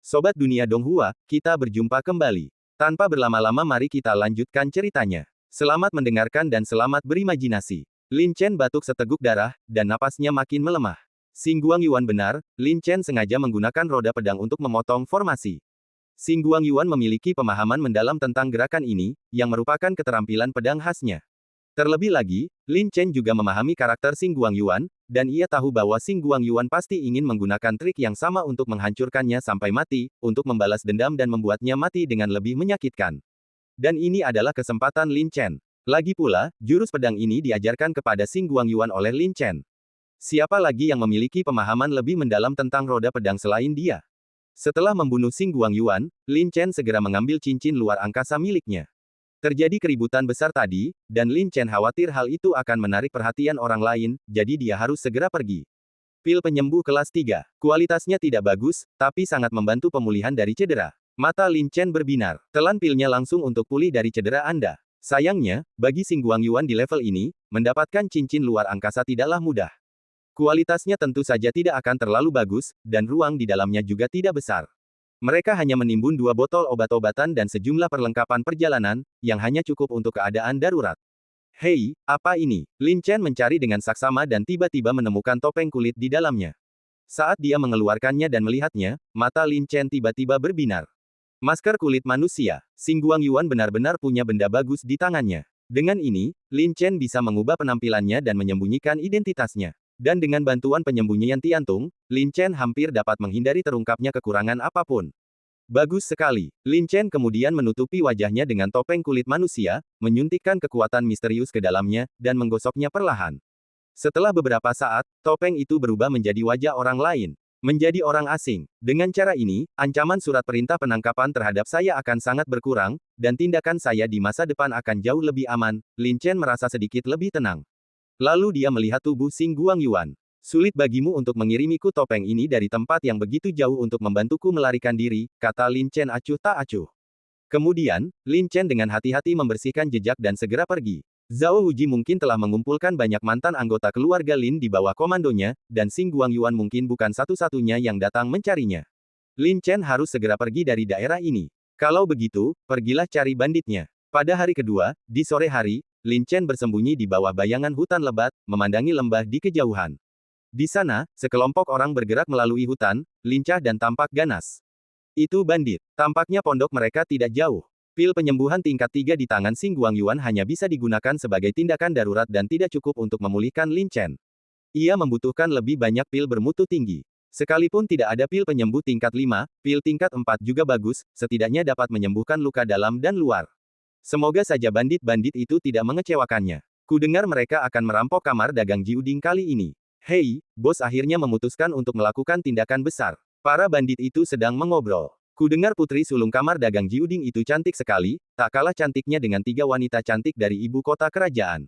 Sobat Dunia Donghua, kita berjumpa kembali. Tanpa berlama-lama mari kita lanjutkan ceritanya. Selamat mendengarkan dan selamat berimajinasi. Lin Chen batuk seteguk darah, dan napasnya makin melemah. Xing Guangyuan benar, Lin Chen sengaja menggunakan roda pedang untuk memotong formasi. Xing Guangyuan memiliki pemahaman mendalam tentang gerakan ini, yang merupakan keterampilan pedang khasnya. Terlebih lagi, Lin Chen juga memahami karakter Xing Guangyuan, dan ia tahu bahwa Xing Guangyuan pasti ingin menggunakan trik yang sama untuk menghancurkannya sampai mati, untuk membalas dendam dan membuatnya mati dengan lebih menyakitkan. Dan ini adalah kesempatan Lin Chen. Lagi pula, jurus pedang ini diajarkan kepada Xing Guangyuan oleh Lin Chen. Siapa lagi yang memiliki pemahaman lebih mendalam tentang roda pedang selain dia? Setelah membunuh Xing Guangyuan, Lin Chen segera mengambil cincin luar angkasa miliknya. Terjadi keributan besar tadi, dan Lin Chen khawatir hal itu akan menarik perhatian orang lain, jadi dia harus segera pergi. Pil penyembuh kelas 3. Kualitasnya tidak bagus, tapi sangat membantu pemulihan dari cedera. Mata Lin Chen berbinar. Telan pilnya langsung untuk pulih dari cedera Anda. Sayangnya, bagi Xing Guangyuan di level ini, mendapatkan cincin luar angkasa tidaklah mudah. Kualitasnya tentu saja tidak akan terlalu bagus, dan ruang di dalamnya juga tidak besar. Mereka hanya menimbun 2 botol obat-obatan dan sejumlah perlengkapan perjalanan, yang hanya cukup untuk keadaan darurat. Hei, apa ini? Lin Chen mencari dengan saksama dan tiba-tiba menemukan topeng kulit di dalamnya. Saat dia mengeluarkannya dan melihatnya, mata Lin Chen tiba-tiba berbinar. Masker kulit manusia. Xing Guangyuan benar-benar punya benda bagus di tangannya. Dengan ini, Lin Chen bisa mengubah penampilannya dan menyembunyikan identitasnya. Dan dengan bantuan penyembunyian Tiantung, Lin Chen hampir dapat menghindari terungkapnya kekurangan apapun. Bagus sekali. Lin Chen kemudian menutupi wajahnya dengan topeng kulit manusia, menyuntikkan kekuatan misterius ke dalamnya, dan menggosoknya perlahan. Setelah beberapa saat, topeng itu berubah menjadi wajah orang lain. Menjadi orang asing. Dengan cara ini, ancaman surat perintah penangkapan terhadap saya akan sangat berkurang, dan tindakan saya di masa depan akan jauh lebih aman. Lin Chen merasa sedikit lebih tenang. Lalu dia melihat tubuh Xing Guangyuan. Sulit bagimu untuk mengirimiku topeng ini dari tempat yang begitu jauh untuk membantuku melarikan diri, kata Lin Chen acuh tak acuh. Kemudian, Lin Chen dengan hati-hati membersihkan jejak dan segera pergi. Zhao Wuji mungkin telah mengumpulkan banyak mantan anggota keluarga Lin di bawah komandonya, dan Xing Guangyuan mungkin bukan satu-satunya yang datang mencarinya. Lin Chen harus segera pergi dari daerah ini. Kalau begitu, pergilah cari banditnya. Pada hari kedua, di sore hari, Lin Chen bersembunyi di bawah bayangan hutan lebat, memandangi lembah di kejauhan. Di sana, sekelompok orang bergerak melalui hutan, lincah dan tampak ganas. Itu bandit. Tampaknya pondok mereka tidak jauh. Pil penyembuhan tingkat 3 di tangan Xing Guangyuan hanya bisa digunakan sebagai tindakan darurat dan tidak cukup untuk memulihkan Lin Chen. Ia membutuhkan lebih banyak pil bermutu tinggi. Sekalipun tidak ada pil penyembuh tingkat 5, pil tingkat 4 juga bagus, setidaknya dapat menyembuhkan luka dalam dan luar. Semoga saja bandit-bandit itu tidak mengecewakannya. Kudengar mereka akan merampok kamar dagang Jiuding kali ini. Hei, bos akhirnya memutuskan untuk melakukan tindakan besar. Para bandit itu sedang mengobrol. Kudengar putri sulung kamar dagang Jiuding itu cantik sekali, tak kalah cantiknya dengan 3 wanita cantik dari ibu kota kerajaan.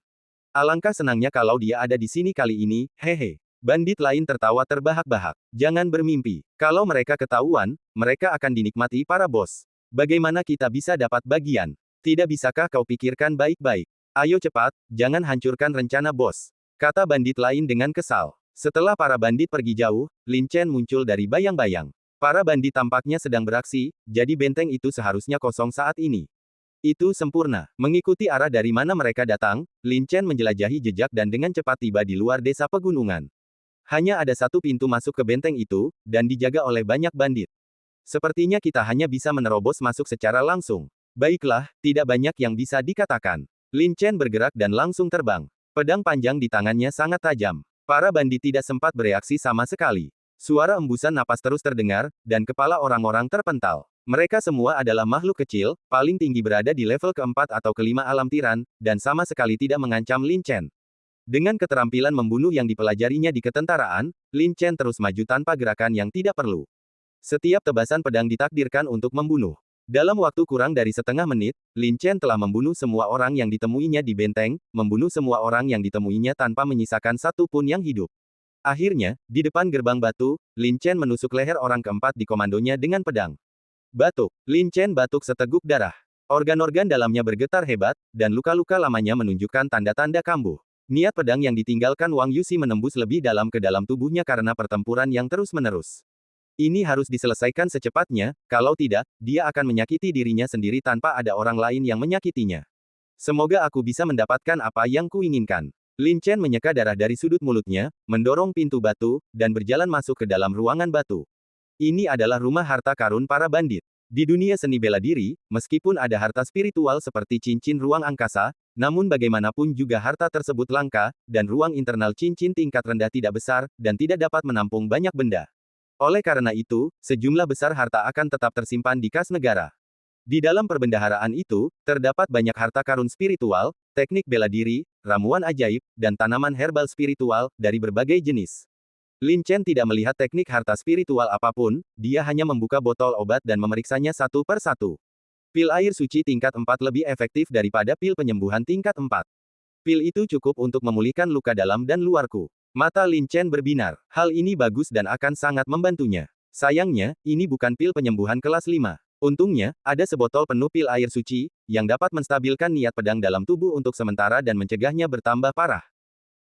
Alangkah senangnya kalau dia ada di sini kali ini, hehe. Bandit lain tertawa terbahak-bahak. Jangan bermimpi. Kalau mereka ketahuan, mereka akan dinikmati para bos. Bagaimana kita bisa dapat bagian? Tidak bisakah kau pikirkan baik-baik? Ayo cepat, jangan hancurkan rencana bos. Kata bandit lain dengan kesal. Setelah para bandit pergi jauh, Lin Chen muncul dari bayang-bayang. Para bandit tampaknya sedang beraksi, jadi benteng itu seharusnya kosong saat ini. Itu sempurna. Mengikuti arah dari mana mereka datang, Lin Chen menjelajahi jejak dan dengan cepat tiba di luar desa pegunungan. Hanya ada satu pintu masuk ke benteng itu, dan dijaga oleh banyak bandit. Sepertinya kita hanya bisa menerobos masuk secara langsung. Baiklah, tidak banyak yang bisa dikatakan. Lin Chen bergerak dan langsung terbang. Pedang panjang di tangannya sangat tajam. Para bandit tidak sempat bereaksi sama sekali. Suara embusan napas terus terdengar, dan kepala orang-orang terpental. Mereka semua adalah makhluk kecil, paling tinggi berada di level keempat atau kelima alam tiran, dan sama sekali tidak mengancam Lin Chen. Dengan keterampilan membunuh yang dipelajarinya di ketentaraan, Lin Chen terus maju tanpa gerakan yang tidak perlu. Setiap tebasan pedang ditakdirkan untuk membunuh. Dalam waktu kurang dari setengah menit, Lin Chen telah membunuh semua orang yang ditemuinya di benteng, membunuh semua orang yang ditemuinya tanpa menyisakan satu pun yang hidup. Akhirnya, di depan gerbang batu, Lin Chen menusuk leher orang keempat di komandonya dengan pedang. Batuk. Lin Chen batuk seteguk darah. Organ-organ dalamnya bergetar hebat, dan luka-luka lamanya menunjukkan tanda-tanda kambuh. Niat pedang yang ditinggalkan Wang Yuxi menembus lebih dalam ke dalam tubuhnya karena pertempuran yang terus-menerus. Ini harus diselesaikan secepatnya, kalau tidak, dia akan menyakiti dirinya sendiri tanpa ada orang lain yang menyakitinya. Semoga aku bisa mendapatkan apa yang kuinginkan. Lin Chen menyeka darah dari sudut mulutnya, mendorong pintu batu, dan berjalan masuk ke dalam ruangan batu. Ini adalah rumah harta karun para bandit. Di dunia seni bela diri, meskipun ada harta spiritual seperti cincin ruang angkasa, namun bagaimanapun juga harta tersebut langka, dan ruang internal cincin tingkat rendah tidak besar, dan tidak dapat menampung banyak benda. Oleh karena itu, sejumlah besar harta akan tetap tersimpan di kas negara. Di dalam perbendaharaan itu, terdapat banyak harta karun spiritual, teknik bela diri, ramuan ajaib, dan tanaman herbal spiritual, dari berbagai jenis. Lin Chen tidak melihat teknik harta spiritual apapun, dia hanya membuka botol obat dan memeriksanya satu per satu. Pil air suci tingkat 4 lebih efektif daripada pil penyembuhan tingkat 4. Pil itu cukup untuk memulihkan luka dalam dan luarku. Mata Lin Chen berbinar. Hal ini bagus dan akan sangat membantunya. Sayangnya, ini bukan pil penyembuhan kelas 5. Untungnya, ada sebotol penuh pil air suci, yang dapat menstabilkan niat pedang dalam tubuh untuk sementara dan mencegahnya bertambah parah.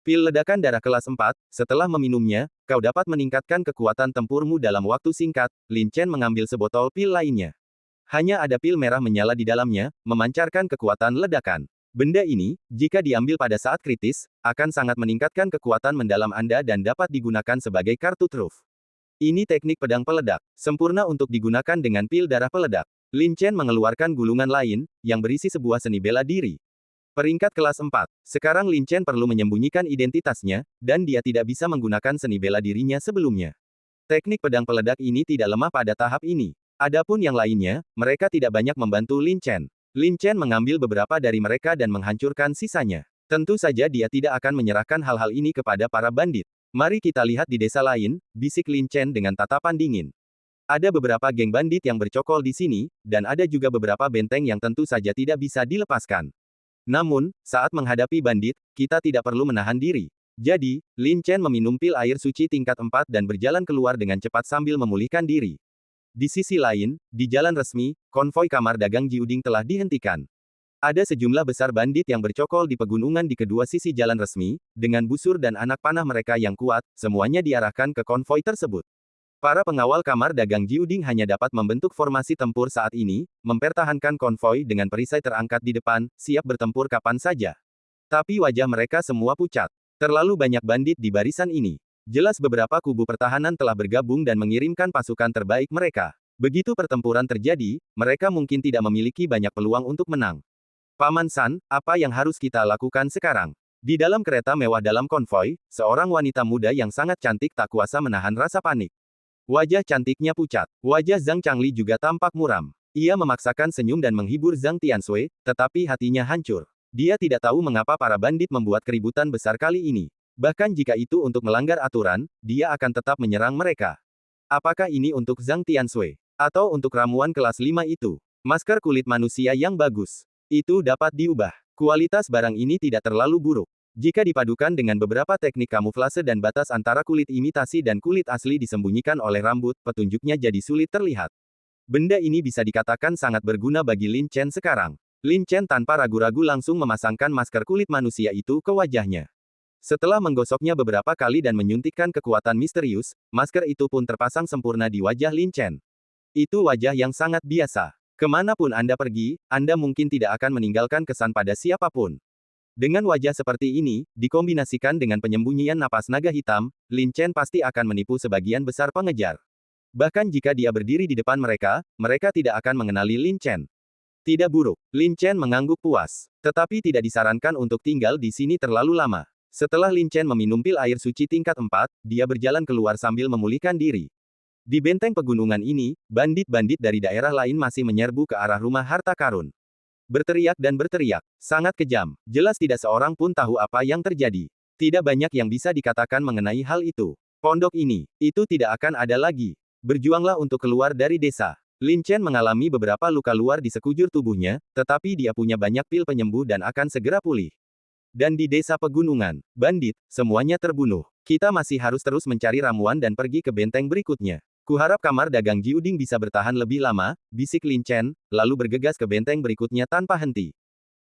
Pil ledakan darah kelas 4, setelah meminumnya, kau dapat meningkatkan kekuatan tempurmu dalam waktu singkat. Lin Chen mengambil sebotol pil lainnya. Hanya ada pil merah menyala di dalamnya, memancarkan kekuatan ledakan. Benda ini, jika diambil pada saat kritis, akan sangat meningkatkan kekuatan mendalam Anda dan dapat digunakan sebagai kartu truf. Ini teknik pedang peledak, sempurna untuk digunakan dengan pil darah peledak. Lin Chen mengeluarkan gulungan lain, yang berisi sebuah seni bela diri. Peringkat kelas 4. Sekarang Lin Chen perlu menyembunyikan identitasnya, dan dia tidak bisa menggunakan seni bela dirinya sebelumnya. Teknik pedang peledak ini tidak lemah pada tahap ini. Adapun yang lainnya, mereka tidak banyak membantu Lin Chen. Lin Chen mengambil beberapa dari mereka dan menghancurkan sisanya. Tentu saja dia tidak akan menyerahkan hal-hal ini kepada para bandit. Mari kita lihat di desa lain, bisik Lin Chen dengan tatapan dingin. Ada beberapa geng bandit yang bercokol di sini, dan ada juga beberapa benteng yang tentu saja tidak bisa dilepaskan. Namun, saat menghadapi bandit, kita tidak perlu menahan diri. Jadi, Lin Chen meminum pil air suci tingkat 4 dan berjalan keluar dengan cepat sambil memulihkan diri. Di sisi lain, di jalan resmi, konvoi kamar dagang Jiuding telah dihentikan. Ada sejumlah besar bandit yang bercokol di pegunungan di kedua sisi jalan resmi, dengan busur dan anak panah mereka yang kuat, semuanya diarahkan ke konvoi tersebut. Para pengawal kamar dagang Jiuding hanya dapat membentuk formasi tempur saat ini, mempertahankan konvoi dengan perisai terangkat di depan, siap bertempur kapan saja. Tapi wajah mereka semua pucat. Terlalu banyak bandit di barisan ini. Jelas beberapa kubu pertahanan telah bergabung dan mengirimkan pasukan terbaik mereka. Begitu pertempuran terjadi, mereka mungkin tidak memiliki banyak peluang untuk menang. Paman San, apa yang harus kita lakukan sekarang? Di dalam kereta mewah dalam konvoi, seorang wanita muda yang sangat cantik tak kuasa menahan rasa panik. Wajah cantiknya pucat. Wajah Zhang Changli juga tampak muram. Ia memaksakan senyum dan menghibur Zhang Tiansui, tetapi hatinya hancur. Dia tidak tahu mengapa para bandit membuat keributan besar kali ini. Bahkan jika itu untuk melanggar aturan, dia akan tetap menyerang mereka. Apakah ini untuk Zhang Tiansui? Atau untuk ramuan kelas 5 itu? Masker kulit manusia yang bagus. Itu dapat diubah. Kualitas barang ini tidak terlalu buruk. Jika dipadukan dengan beberapa teknik kamuflase dan batas antara kulit imitasi dan kulit asli disembunyikan oleh rambut, petunjuknya jadi sulit terlihat. Benda ini bisa dikatakan sangat berguna bagi Lin Chen sekarang. Lin Chen tanpa ragu-ragu langsung memasangkan masker kulit manusia itu ke wajahnya. Setelah menggosoknya beberapa kali dan menyuntikkan kekuatan misterius, masker itu pun terpasang sempurna di wajah Lin Chen. Itu wajah yang sangat biasa. Kemanapun Anda pergi, Anda mungkin tidak akan meninggalkan kesan pada siapapun. Dengan wajah seperti ini, dikombinasikan dengan penyembunyian napas naga hitam, Lin Chen pasti akan menipu sebagian besar pengejar. Bahkan jika dia berdiri di depan mereka, mereka tidak akan mengenali Lin Chen. Tidak buruk. Lin Chen mengangguk puas. Tetapi tidak disarankan untuk tinggal di sini terlalu lama. Setelah Lin Chen meminum pil air suci tingkat 4, dia berjalan keluar sambil memulihkan diri. Di benteng pegunungan ini, bandit-bandit dari daerah lain masih menyerbu ke arah rumah harta karun. Berteriak dan berteriak. Sangat kejam. Jelas tidak seorang pun tahu apa yang terjadi. Tidak banyak yang bisa dikatakan mengenai hal itu. Pondok ini, itu tidak akan ada lagi. Berjuanglah untuk keluar dari desa. Lin Chen mengalami beberapa luka luar di sekujur tubuhnya, tetapi dia punya banyak pil penyembuh dan akan segera pulih. Dan di desa pegunungan, bandit, semuanya terbunuh. Kita masih harus terus mencari ramuan dan pergi ke benteng berikutnya. Kuharap kamar dagang Jiuding bisa bertahan lebih lama, bisik Lin Chen, lalu bergegas ke benteng berikutnya tanpa henti.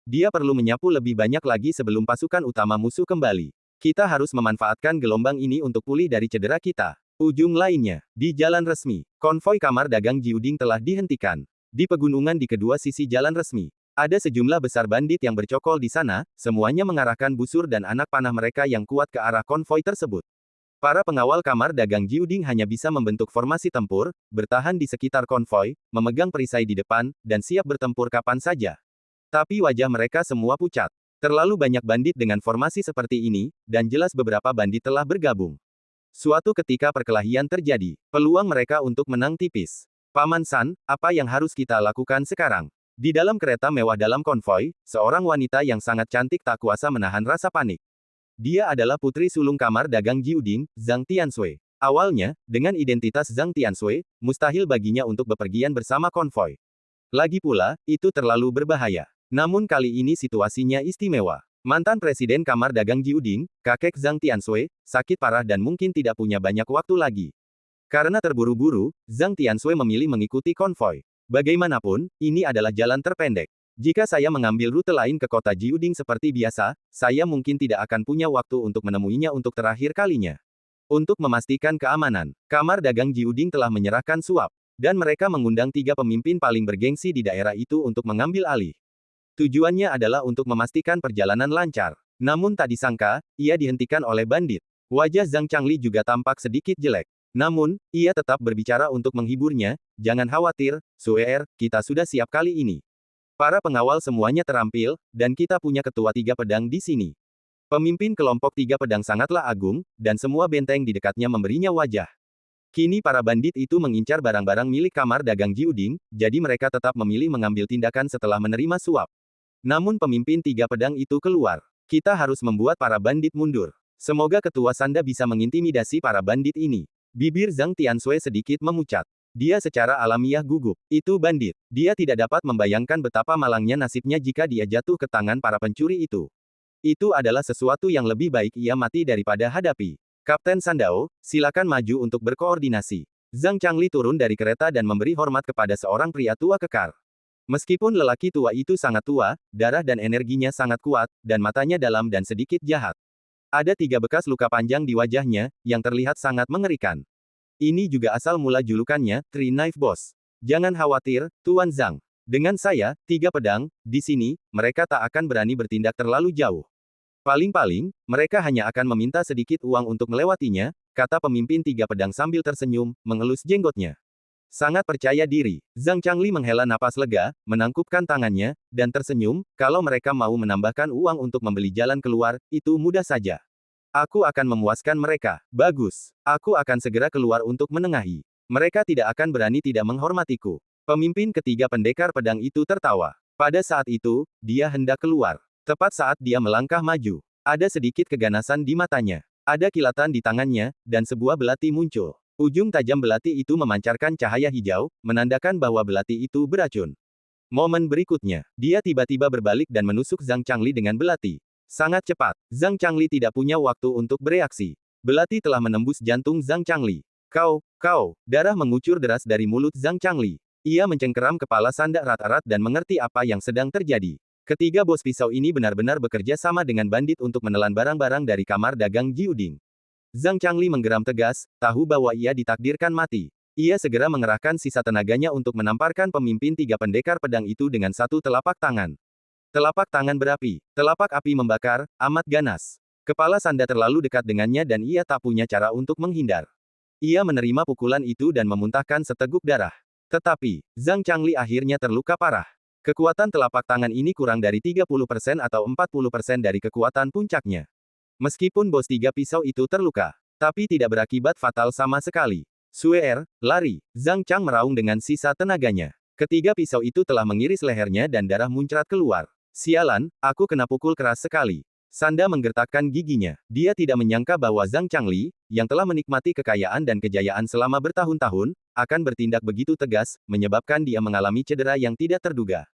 Dia perlu menyapu lebih banyak lagi sebelum pasukan utama musuh kembali. Kita harus memanfaatkan gelombang ini untuk pulih dari cedera kita. Ujung lainnya, di jalan resmi, konvoi kamar dagang Jiuding telah dihentikan. Di pegunungan di kedua sisi jalan resmi, ada sejumlah besar bandit yang bercokol di sana, semuanya mengarahkan busur dan anak panah mereka yang kuat ke arah konvoi tersebut. Para pengawal kamar dagang Jiuding hanya bisa membentuk formasi tempur, bertahan di sekitar konvoi, memegang perisai di depan, dan siap bertempur kapan saja. Tapi wajah mereka semua pucat. Terlalu banyak bandit dengan formasi seperti ini, dan jelas beberapa bandit telah bergabung. Suatu ketika perkelahian terjadi, peluang mereka untuk menang tipis. Paman San, apa yang harus kita lakukan sekarang? Di dalam kereta mewah dalam konvoi, seorang wanita yang sangat cantik tak kuasa menahan rasa panik. Dia adalah putri sulung kamar dagang Jiuding, Zhang Tianshui. Awalnya, dengan identitas Zhang Tianshui, mustahil baginya untuk bepergian bersama konvoi. Lagi pula, itu terlalu berbahaya. Namun kali ini situasinya istimewa. Mantan Presiden Kamar Dagang Jiuding, kakek Zhang Tianshui, sakit parah dan mungkin tidak punya banyak waktu lagi. Karena terburu-buru, Zhang Tianshui memilih mengikuti konvoi. Bagaimanapun, ini adalah jalan terpendek. Jika saya mengambil rute lain ke kota Jiuding seperti biasa, saya mungkin tidak akan punya waktu untuk menemuinya untuk terakhir kalinya. Untuk memastikan keamanan, Kamar Dagang Jiuding telah menyerahkan suap, dan mereka mengundang 3 pemimpin paling bergengsi di daerah itu untuk mengambil alih. Tujuannya adalah untuk memastikan perjalanan lancar. Namun tak disangka, ia dihentikan oleh bandit. Wajah Zhang Changli juga tampak sedikit jelek. Namun, ia tetap berbicara untuk menghiburnya, "Jangan khawatir, Suer, kita sudah siap kali ini. Para pengawal semuanya terampil, dan kita punya ketua 3 pedang di sini." Pemimpin kelompok 3 pedang sangatlah agung, dan semua benteng di dekatnya memberinya wajah. Kini para bandit itu mengincar barang-barang milik kamar dagang Jiuding, jadi mereka tetap memilih mengambil tindakan setelah menerima suap. Namun pemimpin 3 pedang itu keluar. Kita harus membuat para bandit mundur. Semoga ketua Sanda bisa mengintimidasi para bandit ini. Bibir Zhang Tianshui sedikit memucat. Dia secara alamiah gugup. Itu bandit. Dia tidak dapat membayangkan betapa malangnya nasibnya jika dia jatuh ke tangan para pencuri itu. Itu adalah sesuatu yang lebih baik ia mati daripada hadapi. Kapten Sandao, silakan maju untuk berkoordinasi. Zhang Changli turun dari kereta dan memberi hormat kepada seorang pria tua kekar. Meskipun lelaki tua itu sangat tua, darah dan energinya sangat kuat, dan matanya dalam dan sedikit jahat. Ada 3 bekas luka panjang di wajahnya, yang terlihat sangat mengerikan. Ini juga asal mula julukannya, Three Knife Boss. Jangan khawatir, Tuan Zhang. Dengan saya, 3 pedang, di sini, mereka tak akan berani bertindak terlalu jauh. Paling-paling, mereka hanya akan meminta sedikit uang untuk melewatinya, kata pemimpin 3 pedang sambil tersenyum, mengelus jenggotnya. Sangat percaya diri, Zhang Changli menghela napas lega, menangkupkan tangannya, dan tersenyum, kalau mereka mau menambahkan uang untuk membeli jalan keluar, itu mudah saja. Aku akan memuaskan mereka. Bagus. Aku akan segera keluar untuk menengahi. Mereka tidak akan berani tidak menghormatiku. Pemimpin ketiga pendekar pedang itu tertawa. Pada saat itu, dia hendak keluar. Tepat saat dia melangkah maju. Ada sedikit keganasan di matanya. Ada kilatan di tangannya, dan sebuah belati muncul. Ujung tajam belati itu memancarkan cahaya hijau, menandakan bahwa belati itu beracun. Momen berikutnya, dia tiba-tiba berbalik dan menusuk Zhang Changli dengan belati. Sangat cepat, Zhang Changli tidak punya waktu untuk bereaksi. Belati telah menembus jantung Zhang Changli. Kau, darah mengucur deras dari mulut Zhang Changli. Ia mencengkeram kepala Sanda erat-erat dan mengerti apa yang sedang terjadi. Ketiga bos pisau ini benar-benar bekerja sama dengan bandit untuk menelan barang-barang dari kamar dagang Jiuding. Zhang Changli menggeram tegas, tahu bahwa ia ditakdirkan mati. Ia segera mengerahkan sisa tenaganya untuk menamparkan pemimpin 3 pendekar pedang itu dengan satu telapak tangan. Telapak tangan berapi, telapak api membakar, amat ganas. Kepala Sanda terlalu dekat dengannya dan ia tak punya cara untuk menghindar. Ia menerima pukulan itu dan memuntahkan seteguk darah. Tetapi, Zhang Changli akhirnya terluka parah. Kekuatan telapak tangan ini kurang dari 30% atau 40% dari kekuatan puncaknya. Meskipun bos 3 pisau itu terluka, tapi tidak berakibat fatal sama sekali. Suer, lari. Zhang Chang meraung dengan sisa tenaganya. Ketiga pisau itu telah mengiris lehernya dan darah muncrat keluar. Sialan, aku kena pukul keras sekali. Sanda menggertakkan giginya. Dia tidak menyangka bahwa Zhang Changli, yang telah menikmati kekayaan dan kejayaan selama bertahun-tahun, akan bertindak begitu tegas, menyebabkan dia mengalami cedera yang tidak terduga.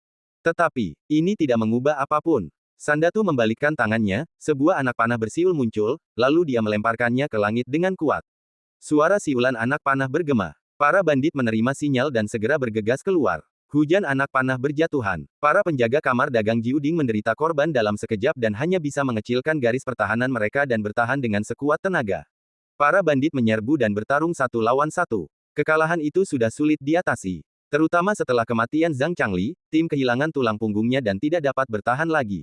Tetapi, ini tidak mengubah apapun. Sandatu membalikkan tangannya, sebuah anak panah bersiul muncul, lalu dia melemparkannya ke langit dengan kuat. Suara siulan anak panah bergema. Para bandit menerima sinyal dan segera bergegas keluar. Hujan anak panah berjatuhan. Para penjaga kamar dagang Jiuding menderita korban dalam sekejap dan hanya bisa mengecilkan garis pertahanan mereka dan bertahan dengan sekuat tenaga. Para bandit menyerbu dan bertarung satu lawan satu. Kekalahan itu sudah sulit diatasi. Terutama setelah kematian Zhang Changli, tim kehilangan tulang punggungnya dan tidak dapat bertahan lagi.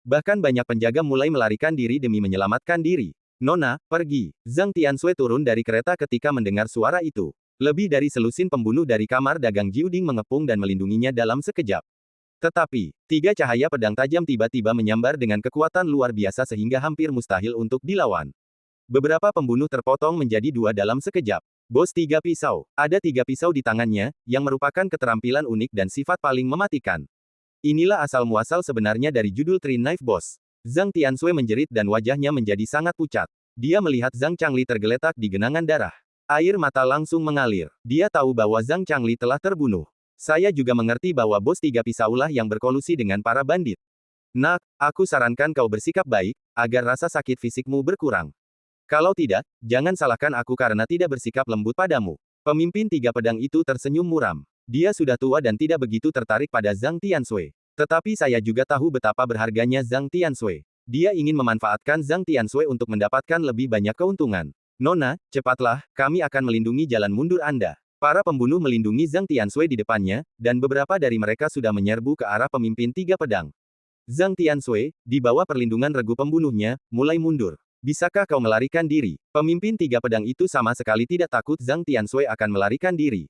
Bahkan banyak penjaga mulai melarikan diri demi menyelamatkan diri. Nona, pergi. Zhang Tianxue turun dari kereta ketika mendengar suara itu. Lebih dari selusin pembunuh dari kamar dagang Jiuding mengepung dan melindunginya dalam sekejap. Tetapi, tiga cahaya pedang tajam tiba-tiba menyambar dengan kekuatan luar biasa sehingga hampir mustahil untuk dilawan. Beberapa pembunuh terpotong menjadi dua dalam sekejap. Bos tiga pisau. Ada tiga pisau di tangannya, yang merupakan keterampilan unik dan sifat paling mematikan. Inilah asal-muasal sebenarnya dari judul Three Knife Boss. Zhang Tianxue menjerit dan wajahnya menjadi sangat pucat. Dia melihat Zhang Changli tergeletak di genangan darah. Air mata langsung mengalir. Dia tahu bahwa Zhang Changli telah terbunuh. Saya juga mengerti bahwa bos tiga pisaulah yang berkolusi dengan para bandit. Nak, aku sarankan kau bersikap baik, agar rasa sakit fisikmu berkurang. Kalau tidak, jangan salahkan aku karena tidak bersikap lembut padamu. Pemimpin tiga pedang itu tersenyum muram. Dia sudah tua dan tidak begitu tertarik pada Zhang Tianxue. Tetapi saya juga tahu betapa berharganya Zhang Tianxue. Dia ingin memanfaatkan Zhang Tianxue untuk mendapatkan lebih banyak keuntungan. Nona, cepatlah, kami akan melindungi jalan mundur Anda. Para pembunuh melindungi Zhang Tianxue di depannya, dan beberapa dari mereka sudah menyerbu ke arah pemimpin tiga pedang. Zhang Tianxue, di bawah perlindungan regu pembunuhnya, mulai mundur. Bisakah kau melarikan diri? Pemimpin tiga pedang itu sama sekali tidak takut Zhang Tianxue akan melarikan diri.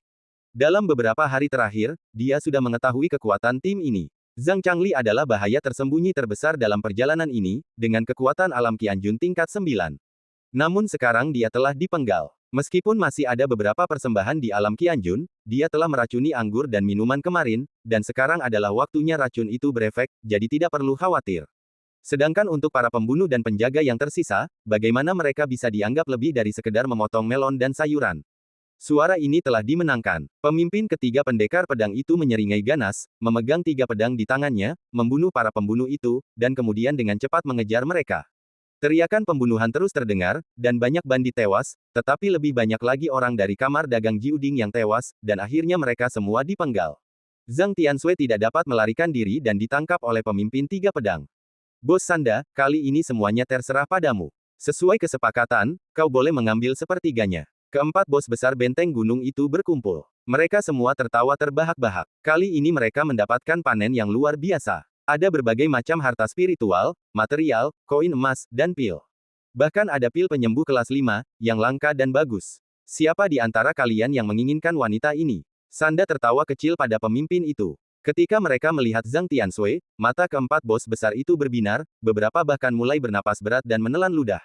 Dalam beberapa hari terakhir, dia sudah mengetahui kekuatan tim ini. Zhang Changli adalah bahaya tersembunyi terbesar dalam perjalanan ini, dengan kekuatan alam Qianjun tingkat 9. Namun sekarang dia telah dipenggal. Meskipun masih ada beberapa persembahan di alam Qianjun, dia telah meracuni anggur dan minuman kemarin, dan sekarang adalah waktunya racun itu berefek, jadi tidak perlu khawatir. Sedangkan untuk para pembunuh dan penjaga yang tersisa, bagaimana mereka bisa dianggap lebih dari sekedar memotong melon dan sayuran? Suara ini telah dimenangkan. Pemimpin ketiga pendekar pedang itu menyeringai ganas, memegang tiga pedang di tangannya, membunuh para pembunuh itu, dan kemudian dengan cepat mengejar mereka. Teriakan pembunuhan terus terdengar, dan banyak bandit tewas, tetapi lebih banyak lagi orang dari kamar dagang Jiuding yang tewas, dan akhirnya mereka semua dipenggal. Zhang Tianxue tidak dapat melarikan diri dan ditangkap oleh pemimpin tiga pedang. Bos Sanda, kali ini semuanya terserah padamu. Sesuai kesepakatan, kau boleh mengambil sepertiganya. Keempat bos besar benteng gunung itu berkumpul. Mereka semua tertawa terbahak-bahak. Kali ini mereka mendapatkan panen yang luar biasa. Ada berbagai macam harta spiritual, material, koin emas, dan pil. Bahkan ada pil penyembuh kelas 5, yang langka dan bagus. Siapa di antara kalian yang menginginkan wanita ini? Sanda tertawa kecil pada pemimpin itu. Ketika mereka melihat Zhang Tianxue, mata keempat bos besar itu berbinar, beberapa bahkan mulai bernapas berat dan menelan ludah.